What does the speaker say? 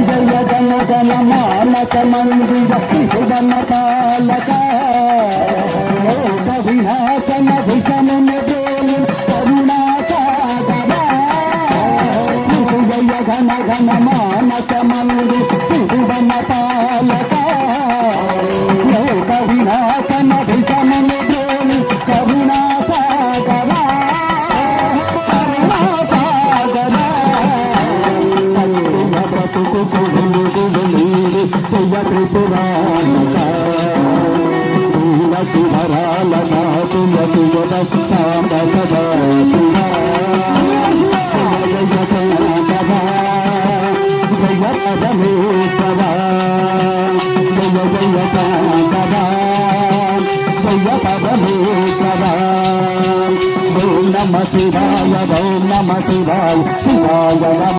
జయ గణ గణ మానక మందిర సువన పాలక వినాశన భూషణ బోలు కరుణా సాగర జయ గణ గణ మానక